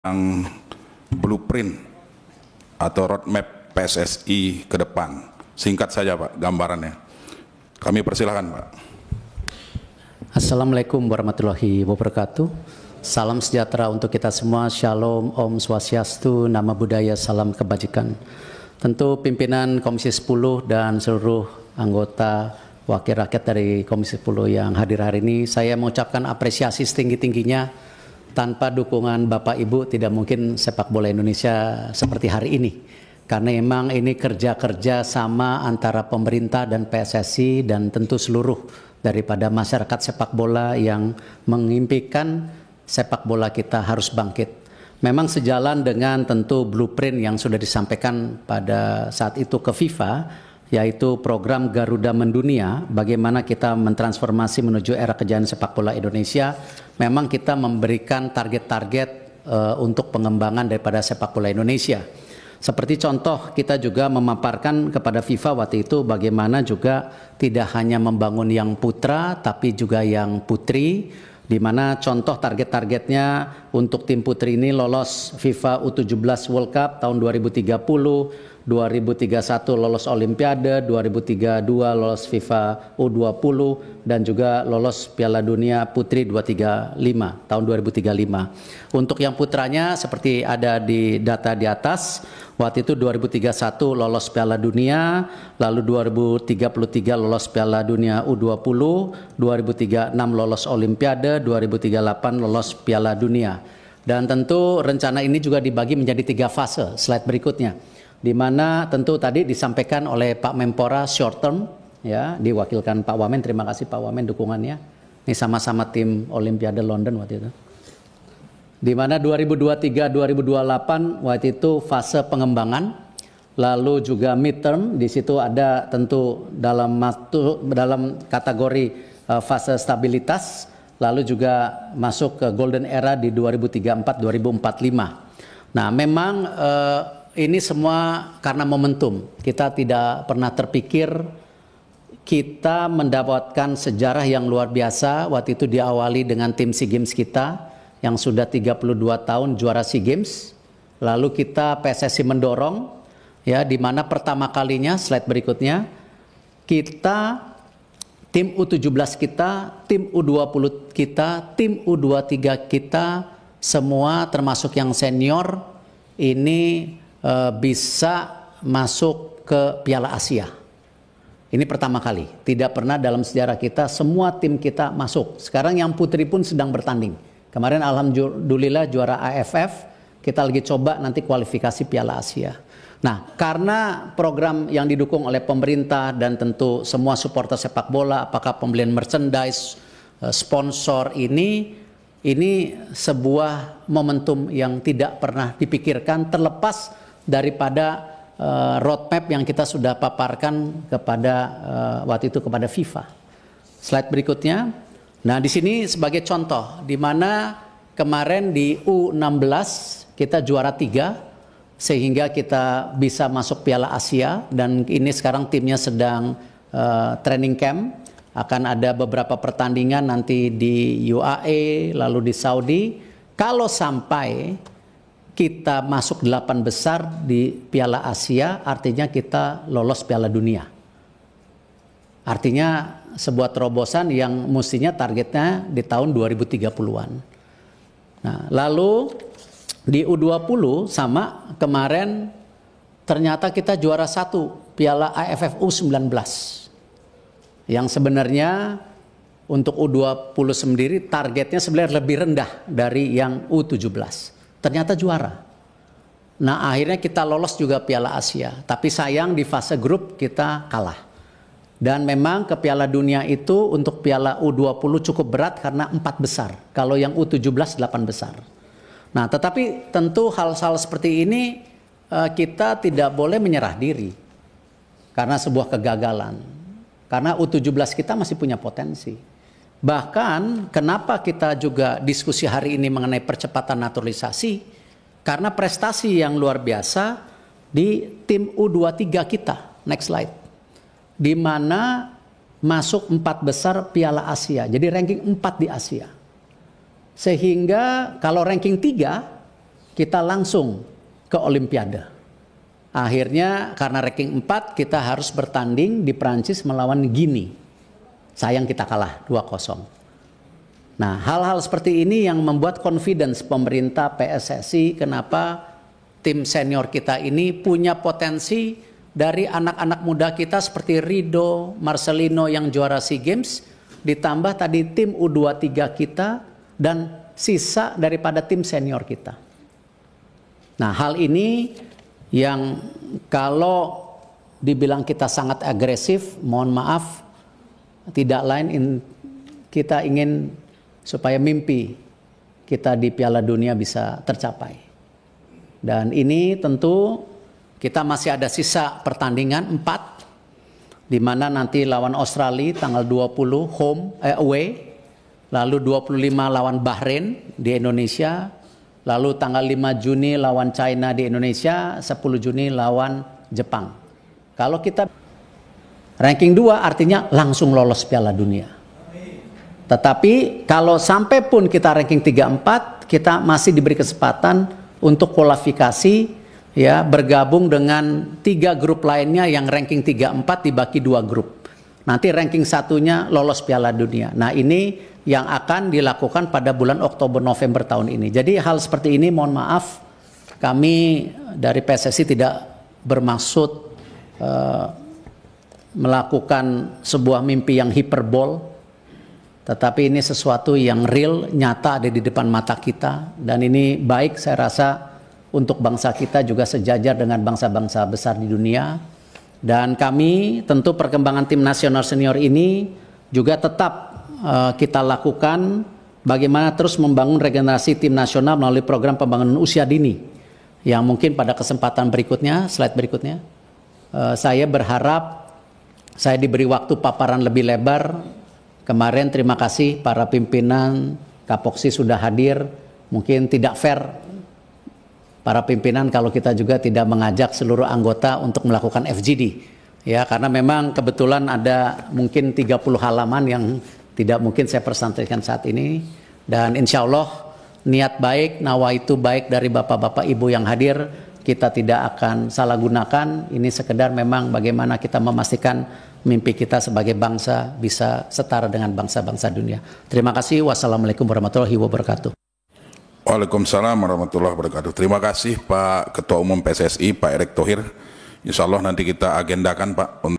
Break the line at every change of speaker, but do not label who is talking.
tentang blueprint atau roadmap PSSI ke depan. Singkat saja Pak gambarannya. Kami persilahkan Pak.
Assalamualaikum warahmatullahi wabarakatuh. Salam sejahtera untuk kita semua. Shalom, Om Swastiastu, Nama Budaya, Salam Kebajikan. Tentu pimpinan Komisi 10 dan seluruh anggota wakil rakyat dari Komisi 10 yang hadir hari ini, saya mengucapkan apresiasi setinggi-tingginya. Tanpa dukungan Bapak Ibu tidak mungkin sepak bola Indonesia seperti hari ini. Karena memang ini kerja-kerja sama antara pemerintah dan PSSI dan tentu seluruh daripada masyarakat sepak bola yang mengimpikan sepak bola kita harus bangkit. Memang sejalan dengan tentu blueprint yang sudah disampaikan pada saat itu ke FIFA, yaitu program Garuda Mendunia, bagaimana kita mentransformasi menuju era kejayaan sepak bola Indonesia. Memang kita memberikan target-target untuk pengembangan daripada sepak bola Indonesia. Seperti contoh, kita juga memaparkan kepada FIFA waktu itu bagaimana juga tidak hanya membangun yang putra, tapi juga yang putri, di mana contoh target-targetnya untuk tim putri ini lolos FIFA U17 World Cup tahun 2030, 2031 lolos Olimpiade, 2032 lolos FIFA U20 dan juga lolos Piala Dunia Putri 235 tahun 2035. Untuk yang putranya seperti ada di data di atas, waktu itu 2031 lolos Piala Dunia, lalu 2033 lolos Piala Dunia U20, 2036 lolos Olimpiade, 2038 lolos Piala Dunia. Dan tentu rencana ini juga dibagi menjadi 3 fase. Slide berikutnya, di mana tentu tadi disampaikan oleh Pak Menpora short term, ya, diwakilkan Pak Wamen. Terima kasih Pak Wamen dukungannya. Ini sama-sama tim Olimpiade London waktu itu. Di mana 2023-2028 waktu itu fase pengembangan, lalu juga midterm. Di situ ada tentu dalam kategori fase stabilitas, lalu juga masuk ke golden era di 2034-2045. Nah, memang ini semua karena momentum. Kita tidak pernah terpikir kita mendapatkan sejarah yang luar biasa. Waktu itu diawali dengan tim SEA Games kita yang sudah 32 tahun juara SEA Games. Lalu kita PSSI mendorong, ya, di mana pertama kalinya, slide berikutnya, kita tim U17 kita, tim U20 kita, tim U23 kita, semua termasuk yang senior ini bisa masuk ke Piala Asia. Ini pertama kali, tidak pernah dalam sejarah kita semua tim kita masuk. Sekarang yang putri pun sedang bertanding. Kemarin alhamdulillah juara AFF, kita lagi coba nanti kualifikasi Piala Asia. Nah, karena program yang didukung oleh pemerintah dan tentu semua supporter sepak bola, apakah pembelian merchandise, sponsor, ini sebuah momentum yang tidak pernah dipikirkan, terlepas daripada roadmap yang kita sudah paparkan kepada waktu itu kepada FIFA. Slide berikutnya. Nah, di sini sebagai contoh, di mana kemarin di U16 kita juara 3, sehingga kita bisa masuk Piala Asia, dan ini sekarang timnya sedang training camp. Akan ada beberapa pertandingan nanti di UAE, lalu di Saudi. Kalau sampai kita masuk 8 besar di Piala Asia, artinya kita lolos Piala Dunia. Artinya sebuah terobosan yang mestinya targetnya di tahun 2030-an. Nah, lalu di U20 sama, kemarin ternyata kita juara 1 Piala AFF U19. Yang sebenarnya untuk U20 sendiri targetnya sebenarnya lebih rendah dari yang U17. Ternyata juara. Nah, akhirnya kita lolos juga Piala Asia. Tapi sayang di fase grup kita kalah. Dan memang ke Piala Dunia itu untuk Piala U20 cukup berat karena 4 besar. Kalau yang U17 8 besar. Nah, tetapi tentu hal-hal seperti ini kita tidak boleh menyerah diri. Karena sebuah kegagalan. Karena U17 kita masih punya potensi. Bahkan kenapa kita juga diskusi hari ini mengenai percepatan naturalisasi? Karena prestasi yang luar biasa di tim U23 kita. Next slide. Di mana masuk 4 besar Piala Asia. Jadi ranking 4 di Asia. Sehingga kalau ranking 3 kita langsung ke Olimpiade. Akhirnya karena ranking 4 kita harus bertanding di Prancis melawan Guinea. Sayang kita kalah 2-0. Nah, hal-hal seperti ini yang membuat confidence pemerintah PSSI kenapa tim senior kita ini punya potensi dari anak-anak muda kita seperti Rido, Marcelino yang juara SEA Games, ditambah tadi tim U23 kita dan sisa daripada tim senior kita. Nah, hal ini yang kalau dibilang kita sangat agresif, mohon maaf, tidak lain kita ingin supaya mimpi kita di Piala Dunia bisa tercapai. Dan ini tentu kita masih ada sisa pertandingan 4, di mana nanti lawan Australia tanggal 20 away, lalu 25 lawan Bahrain di Indonesia, lalu tanggal 5 Juni lawan China di Indonesia, 10 Juni lawan Jepang. Kalau kita ranking 2 artinya langsung lolos Piala Dunia. Tetapi kalau sampai pun kita ranking 3-4, kita masih diberi kesempatan untuk kualifikasi, ya, bergabung dengan 3 grup lainnya yang ranking 3-4 dibagi 2 grup. Nanti ranking 1-nya lolos Piala Dunia. Nah, ini yang akan dilakukan pada bulan Oktober-November tahun ini. Jadi hal seperti ini mohon maaf, kami dari PSSI tidak bermaksud melakukan sebuah mimpi yang hiperbol, tetapi ini sesuatu yang real, nyata ada di depan mata kita, dan ini baik saya rasa untuk bangsa kita juga sejajar dengan bangsa-bangsa besar di dunia. Dan kami tentu perkembangan tim nasional senior ini juga tetap kita lakukan bagaimana terus membangun regenerasi tim nasional melalui program pembangunan usia dini yang mungkin pada kesempatan berikutnya, slide berikutnya, saya berharap saya diberi waktu paparan lebih lebar. Kemarin terima kasih para pimpinan Kapoksi sudah hadir. Mungkin tidak fair para pimpinan kalau kita juga tidak mengajak seluruh anggota untuk melakukan FGD, ya, karena memang kebetulan ada mungkin 30 halaman yang tidak mungkin saya presentasikan saat ini, dan insya Allah niat baik, nawaitu baik dari bapak-bapak ibu yang hadir kita tidak akan salah gunakan. Ini sekedar memang bagaimana kita memastikan mimpi kita sebagai bangsa bisa setara dengan bangsa-bangsa dunia. Terima kasih. Wassalamualaikum warahmatullahi wabarakatuh.
Waalaikumsalam warahmatullahi wabarakatuh. Terima kasih Pak Ketua Umum PSSI Pak Erick Thohir. Insya Allah nanti kita agendakan Pak